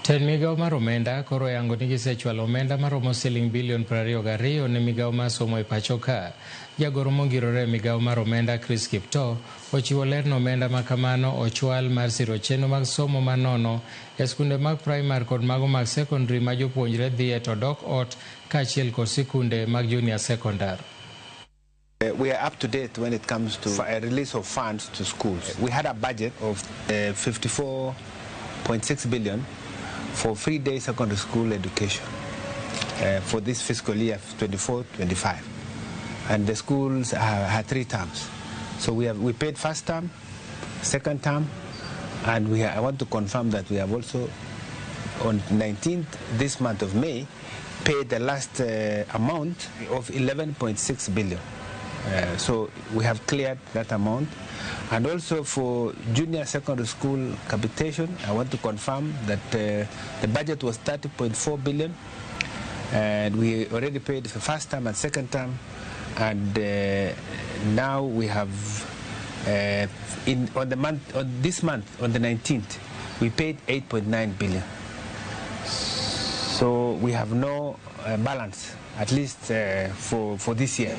Ten Migao mar Omenda koro yango ni gisechwalo omenda maromo siling bilion 22 ne Migao mar somo e pacho ka. Jagoro mogirore Migao mar Omenda Chris Kipto ochiwo ler no omenda makamano ochwal mar siro chenro mag somo manono e skunde mag primary kod mago mag secondary ma jopuonjre dhie to dok ot kaachiel kod sikunde mag junior secondary. We are up to date when it comes to a release of funds to schools. We had a budget of 54.6 billion for free-day secondary school education for this fiscal year 24-25, and the schools had 3 terms. So we paid first term, second term, and I want to confirm that we have also on 19th this month of May paid the last amount of 11.6 billion. So we have cleared that amount. And also for junior secondary school capitation, I want to confirm that the budget was 30.4 billion, and we already paid the first term and second term, and now we have on this month on the 19th we paid 8.9 billion. So we have no balance, at least for this year.